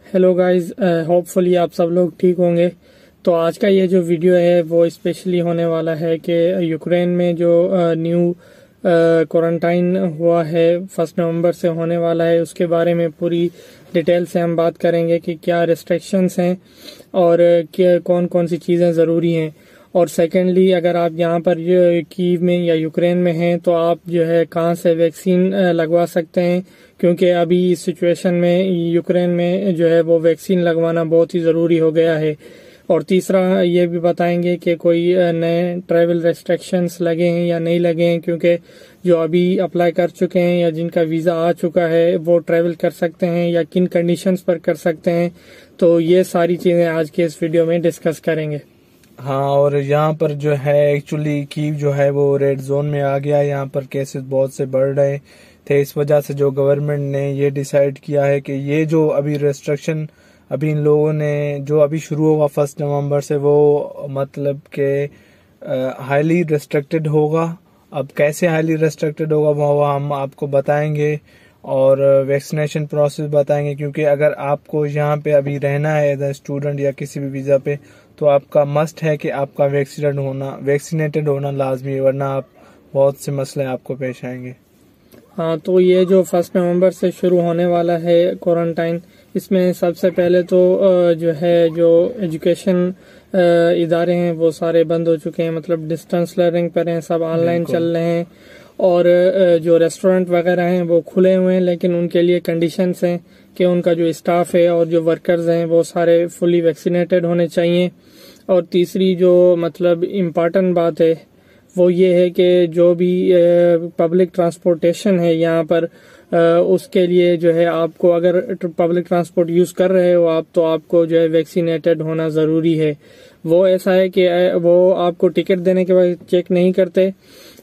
Hello guys, hopefully आप सब लोग ठीक होंगे। तो आज का ये जो वीडियो है वो स्पेशली होने वाला है कि यूक्रेन में जो न्यू क्वारंटाइन हुआ है 1 नवंबर से होने वाला है, उसके बारे में पूरी डिटेल से हम बात करेंगे कि क्या रिस्ट्रिक्शंस हैं और कौन कौन सी चीज़ें ज़रूरी हैं। और सेकेंडली, अगर आप यहाँ पर कीव में या यूक्रेन में हैं तो आप जो है कहाँ से वैक्सीन लगवा सकते हैं, क्योंकि अभी इस सिचुएशन में यूक्रेन में जो है वो वैक्सीन लगवाना बहुत ही ज़रूरी हो गया है। और तीसरा ये भी बताएंगे कि कोई नए ट्रैवल रेस्ट्रिक्शंस लगे हैं या नहीं लगे हैं, क्योंकि जो अभी अप्लाई कर चुके हैं या जिनका वीज़ा आ चुका है वो ट्रैवल कर सकते हैं या किन कंडीशंस पर कर सकते हैं। तो ये सारी चीज़ें आज के इस वीडियो में डिस्कस करेंगे। हाँ, और यहाँ पर जो है एक्चुअली कीव जो है वो रेड जोन में आ गया है। यहाँ पर केसेस बहुत से बढ़ रहे थे, इस वजह से जो गवर्नमेंट ने ये डिसाइड किया है कि ये जो अभी रेस्ट्रिक्शन अभी इन लोगों ने जो अभी शुरू होगा 1 नवंबर से, वो मतलब के हाईली रेस्ट्रिक्टेड होगा। अब कैसे हाईली रेस्ट्रिक्टेड होगा वो हम आपको बताएंगे और वैक्सीनेशन प्रोसेस बताएंगे, क्योंकि अगर आपको यहाँ पे अभी रहना है एज ए स्टूडेंट या किसी भी वीज़ा पे, तो आपका मस्ट है कि आपका वैक्सीनेटेड होना लाजमी है, वरना आप बहुत से मसले आपको पेश आएंगे। हाँ, तो ये जो 1 नवंबर से शुरू होने वाला है क्वारंटाइन, इसमें सबसे पहले तो जो एजुकेशन इदारे हैं वो सारे बंद हो चुके हैं, मतलब डिस्टेंस लर्निंग पर हैं, सब ऑनलाइन चल रहे हैं। और जो रेस्टोरेंट वगैरह हैं वो खुले हुए हैं, लेकिन उनके लिए कंडीशंस हैं कि उनका जो स्टाफ है और जो वर्कर्स हैं वो सारे फुली वैक्सीनेटेड होने चाहिए। और तीसरी जो मतलब इम्पॉर्टेंट बात है वो ये है कि जो भी पब्लिक ट्रांसपोर्टेशन है यहाँ पर, उसके लिए जो है आपको, अगर पब्लिक ट्रांसपोर्ट यूज़ कर रहे हो आप, तो आपको जो है वैक्सीनेटेड होना ज़रूरी है। वो ऐसा है कि वो आपको टिकट देने के बाद चेक नहीं करते,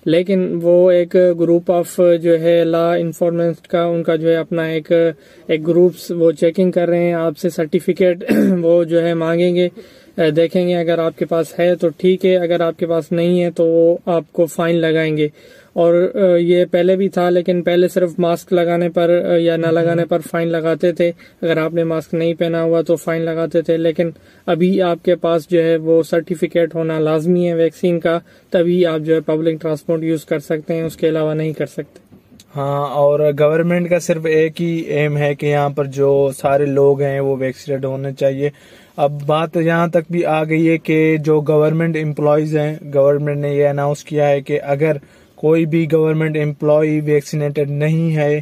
लेकिन वो एक ग्रुप ऑफ जो है लॉ इन्फोर्समेंट का उनका जो है अपना एक ग्रुप्स वो चेकिंग कर रहे हैं। आपसे सर्टिफिकेट वो जो है मांगेंगे, देखेंगे, अगर आपके पास है तो ठीक है, अगर आपके पास नहीं है तो वो आपको फाइन लगाएंगे। और ये पहले भी था, लेकिन पहले सिर्फ मास्क लगाने पर या ना लगाने पर फाइन लगाते थे। अगर आपने मास्क नहीं पहना हुआ तो फाइन लगाते थे, लेकिन अभी आपके पास जो है वो सर्टिफिकेट होना लाजमी है वैक्सीन का, तभी आप जो है पब्लिक ट्रांसपोर्ट यूज कर सकते हैं, उसके अलावा नहीं कर सकते। हाँ, और गवर्नमेंट का सिर्फ एक ही एम है कि यहाँ पर जो सारे लोग हैं वो वैक्सीनेट होने चाहिए। अब बात यहाँ तक भी आ गई है कि जो गवर्नमेंट एम्प्लॉयज हैं, गवर्नमेंट ने ये अनाउंस किया है कि अगर कोई भी गवर्नमेंट एम्प्लॉय वैक्सीनेटेड नहीं है,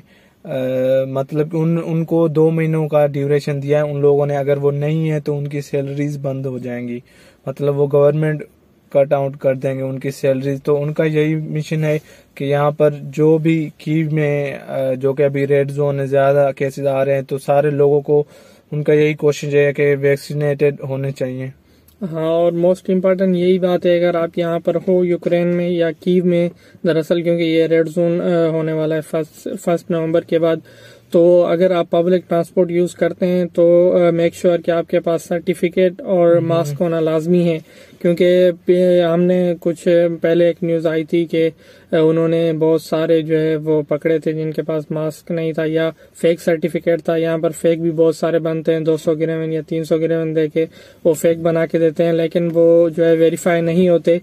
मतलब उनको 2 महीनों का ड्यूरेशन दिया है उन लोगों ने, अगर वो नहीं है तो उनकी सैलरीज बंद हो जाएंगी, मतलब वो गवर्नमेंट कट आउट कर देंगे उनकी सैलरीज। तो उनका यही मिशन है कि यहाँ पर जो भी कीव में जो कि अभी रेड जोन है, ज्यादा केसेस आ रहे हैं, तो सारे लोगों को उनका यही कोशिश है कि वैक्सीनेटेड होने चाहिए। हाँ, और मोस्ट इम्पॉर्टेंट यही बात है, अगर आप यहाँ पर हो यूक्रेन में या कीव में, दरअसल क्योंकि ये रेड जोन होने वाला है 1 नवंबर के बाद, तो अगर आप पब्लिक ट्रांसपोर्ट यूज करते हैं तो मेक श्योर कि आपके पास सर्टिफिकेट और मास्क होना लाजमी है। क्योंकि हमने कुछ पहले एक न्यूज आई थी कि उन्होंने बहुत सारे जो है वो पकड़े थे जिनके पास मास्क नहीं था या फेक सर्टिफिकेट था। यहाँ पर फेक भी बहुत सारे बनते हैं, 200 गिरावन या 300 गिरावन दे के वो फेक बना के देते हैं, लेकिन वो जो है वेरीफाई नहीं होते।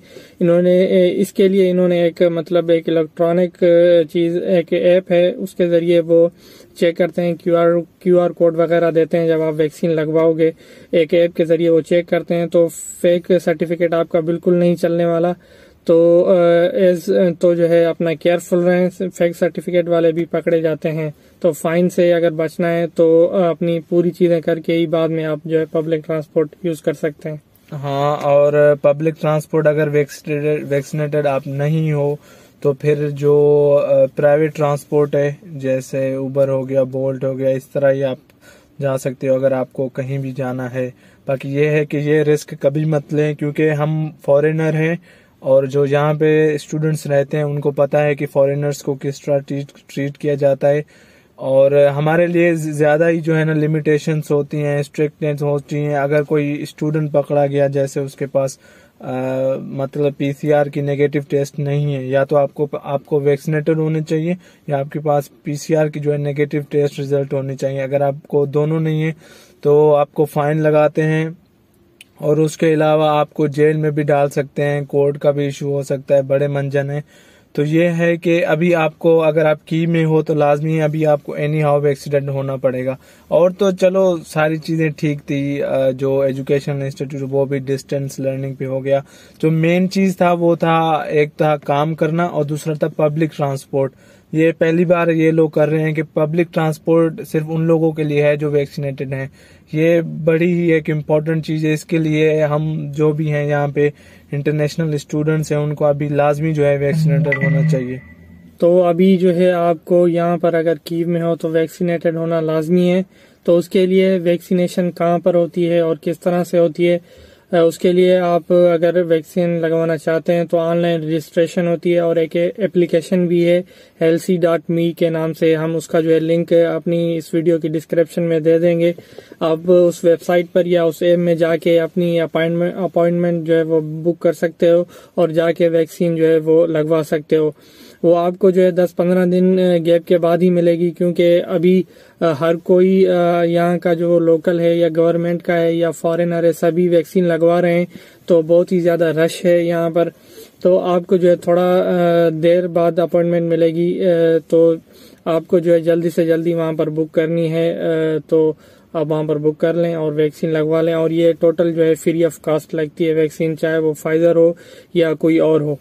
इसके लिए इन्होंने एक इलेक्ट्रॉनिक चीज, एक ऐप है, उसके जरिए वो चेक करते हैं, क्यूआर कोड वगैरह देते हैं जब आप वैक्सीन लगवाओगे, एक ऐप के जरिए वो चेक करते हैं। तो फेक सर्टिफिकेट आपका बिल्कुल नहीं चलने वाला। तो जो है अपना केयरफुल रहें, फेक सर्टिफिकेट वाले भी पकड़े जाते हैं। तो फाइन से अगर बचना है तो अपनी पूरी चीजें करके ही बाद में आप जो है पब्लिक ट्रांसपोर्ट यूज कर सकते हैं। हाँ, और पब्लिक ट्रांसपोर्ट अगर वैक्सीनेटेड आप नहीं हो तो फिर जो प्राइवेट ट्रांसपोर्ट है, जैसे उबर हो गया, बोल्ट हो गया, इस तरह ही आप जा सकते हो अगर आपको कहीं भी जाना है। बाकी ये है कि ये रिस्क कभी मत लें, क्योंकि हम फॉरेनर हैं और जो यहाँ पे स्टूडेंट्स रहते हैं उनको पता है कि फॉरेनर्स को किस तरह ट्रीट किया जाता है। और हमारे लिए ज्यादा ही जो है ना लिमिटेशंस होती हैं, स्ट्रिक्टनेस होती हैं। अगर कोई स्टूडेंट पकड़ा गया, जैसे उसके पास मतलब पीसीआर की नेगेटिव टेस्ट नहीं है, या तो आपको वैक्सीनेटेड होने चाहिए या आपके पास पीसीआर की जो है नेगेटिव टेस्ट रिजल्ट होनी चाहिए। अगर आपको दोनों नहीं है तो आपको फाइन लगाते हैं और उसके अलावा आपको जेल में भी डाल सकते हैं, कोर्ट का भी इशू हो सकता है, बड़े मंजन है। तो ये है कि अभी आपको, अगर आप की में हो तो लाजमी है अभी आपको एनी हाउ एक्सीडेंट होना पड़ेगा। और तो चलो सारी चीजें ठीक थी, जो एजुकेशन इंस्टीट्यूट वो भी डिस्टेंस लर्निंग पे हो गया। जो मेन चीज था वो था, एक था काम करना और दूसरा था पब्लिक ट्रांसपोर्ट। ये पहली बार ये लोग कर रहे हैं कि पब्लिक ट्रांसपोर्ट सिर्फ उन लोगों के लिए है जो वैक्सीनेटेड हैं। ये बड़ी ही एक इम्पोर्टेंट चीज है। इसके लिए हम जो भी हैं यहाँ पे इंटरनेशनल स्टूडेंट्स हैं उनको अभी लाजमी जो है वैक्सीनेटेड होना चाहिए। तो अभी जो है आपको यहाँ पर अगर कीव में हो तो वैक्सीनेटेड होना लाजमी है। तो उसके लिए वैक्सीनेशन कहाँ पर होती है और किस तरह से होती है, उसके लिए आप अगर वैक्सीन लगवाना चाहते हैं तो ऑनलाइन रजिस्ट्रेशन होती है और एक एप्लीकेशन भी है healthy.me के नाम से। हम उसका जो है लिंक अपनी इस वीडियो की डिस्क्रिप्शन में दे देंगे। आप उस वेबसाइट पर या उस ऐप में जाके अपनी अपॉइंटमेंट जो है वो बुक कर सकते हो और जाके वैक्सीन जो है वो लगवा सकते हो। वो आपको जो है 10-15 दिन गैप के बाद ही मिलेगी, क्योंकि अभी हर कोई यहाँ का जो लोकल है या गवर्नमेंट का है या फॉरेनर है सभी वैक्सीन लगवा रहे हैं। तो बहुत ही ज्यादा रश है यहाँ पर। तो आपको जो है थोड़ा देर बाद अपॉइंटमेंट मिलेगी, तो आपको जो है जल्दी से जल्दी वहाँ पर बुक करनी है। तो आप वहाँ पर बुक कर लें और वैक्सीन लगवा लें। और ये टोटल जो है फ्री ऑफ कॉस्ट लगती है वैक्सीन, चाहे वो फाइजर हो या कोई और हो।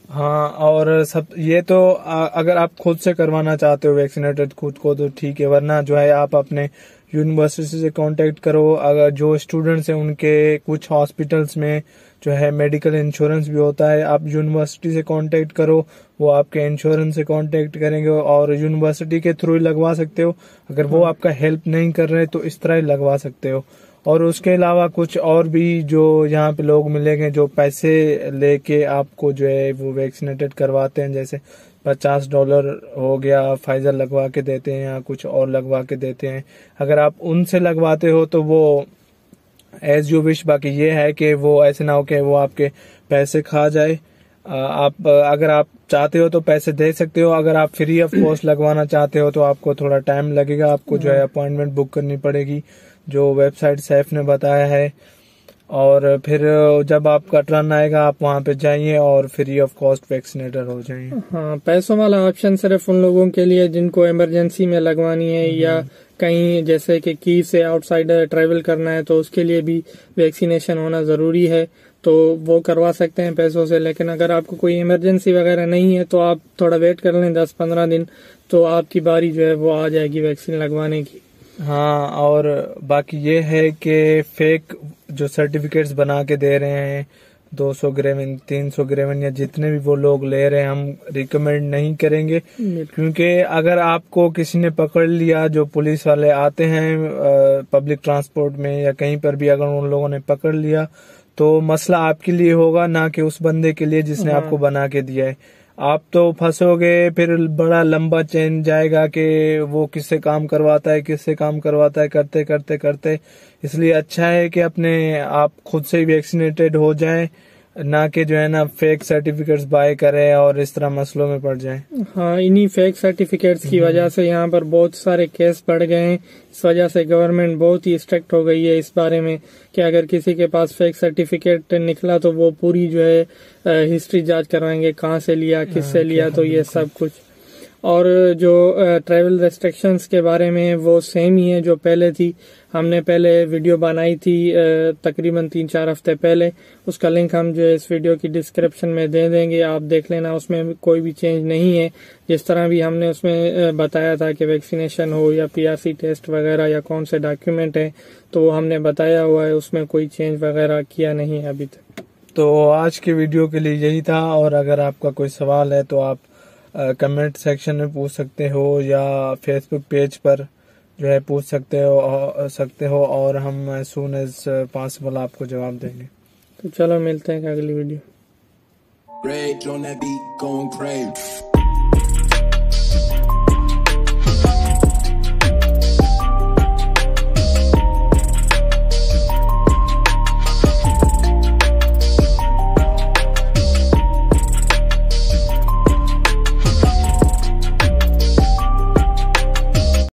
हाँ, और सब ये तो अगर आप खुद से करवाना चाहते हो वैक्सीनेटेड खुद को तो ठीक है, वरना जो है आप अपने यूनिवर्सिटी से कांटेक्ट करो। अगर जो स्टूडेंट्स हैं उनके कुछ हॉस्पिटल्स में जो है मेडिकल इंश्योरेंस भी होता है, आप यूनिवर्सिटी से कांटेक्ट करो, वो आपके इंश्योरेंस से कांटेक्ट करेंगे और यूनिवर्सिटी के थ्रू ही लगवा सकते हो। अगर वो आपका हेल्प नहीं कर रहे तो इस तरह ही लगवा सकते हो। और उसके अलावा कुछ और भी जो यहाँ पे लोग मिलेंगे जो पैसे लेके आपको जो है वो वैक्सीनेटेड करवाते हैं, जैसे $50 हो गया, फाइजर लगवा के देते हैं या कुछ और लगवा के देते हैं। अगर आप उनसे लगवाते हो तो वो एज यू विश। बाकी ये है कि वो ऐसे ना हो कि वो आपके पैसे खा जाए। आप अगर आप चाहते हो तो पैसे दे सकते हो। अगर आप फ्री ऑफ कॉस्ट लगवाना चाहते हो तो आपको थोड़ा टाइम लगेगा, आपको जो है अपॉइंटमेंट बुक करनी पड़ेगी जो वेबसाइट सैफ ने बताया है। और फिर जब आपका टर्न आएगा आप वहाँ पे जाइए और फ्री ऑफ कॉस्ट वैक्सीनेटर हो जाइए। हाँ, पैसों वाला ऑप्शन सिर्फ उन लोगों के लिए जिनको इमरजेंसी में लगवानी है या कहीं जैसे कि कीव से आउटसाइड ट्रैवल करना है तो उसके लिए भी वैक्सीनेशन होना जरूरी है, तो वो करवा सकते हैं पैसों से। लेकिन अगर आपको कोई इमरजेंसी वगैरह नहीं है तो आप थोड़ा वेट कर लें 10-15 दिन, तो आपकी बारी जो है वो आ जाएगी वैक्सीन लगवाने की। हाँ, और बाकी ये है कि फेक जो सर्टिफिकेट्स बना के दे रहे हैं 200 ग्रेविन 300 ग्रेविन या जितने भी वो लोग ले रहे हैं, हम रिकमेंड नहीं करेंगे। क्योंकि अगर आपको किसी ने पकड़ लिया, जो पुलिस वाले आते हैं पब्लिक ट्रांसपोर्ट में या कहीं पर भी, अगर उन लोगों ने पकड़ लिया तो मसला आपके लिए होगा, ना कि उस बंदे के लिए जिसने आपको बना के दिया है। आप तो फंसोगे, फिर बड़ा लंबा चेन जाएगा कि वो किससे काम करवाता है करते करते करते। इसलिए अच्छा है कि अपने आप खुद से ही वैक्सीनेटेड हो जाएं, ना कि जो है ना फेक सर्टिफिकेट्स बाय करें और इस तरह मसलों में पड़ जाएं। हाँ, इन्हीं फेक सर्टिफिकेट्स की वजह से यहाँ पर बहुत सारे केस बढ़ गए हैं। इस वजह से गवर्नमेंट बहुत ही स्ट्रिक्ट हो गई है इस बारे में कि अगर किसी के पास फेक सर्टिफिकेट निकला तो वो पूरी जो है हिस्ट्री जांच करवाएंगे, कहाँ से लिया, किससे लिया, तो ये सब कुछ। और जो ट्रैवल रेस्ट्रिक्शंस के बारे में वो सेम ही है जो पहले थी। हमने पहले वीडियो बनाई थी तकरीबन 3-4 हफ्ते पहले, उसका लिंक हम जो है इस वीडियो की डिस्क्रिप्शन में दे देंगे, आप देख लेना। उसमें कोई भी चेंज नहीं है। जिस तरह भी हमने उसमें बताया था कि वैक्सीनेशन हो या पीआरसी टेस्ट वगैरह या कौन से डॉक्यूमेंट है, तो वो हमने बताया हुआ है, उसमें कोई चेंज वगैरह किया नहीं है अभी तक। तो आज के वीडियो के लिए यही था। और अगर आपका कोई सवाल है तो आप कमेंट सेक्शन में पूछ सकते हो या फेसबुक पेज पर जो है पूछ सकते हो और हम as soon as possible आपको जवाब देंगे। तो चलो मिलते हैं अगली video. Rage on that beat, going crazy.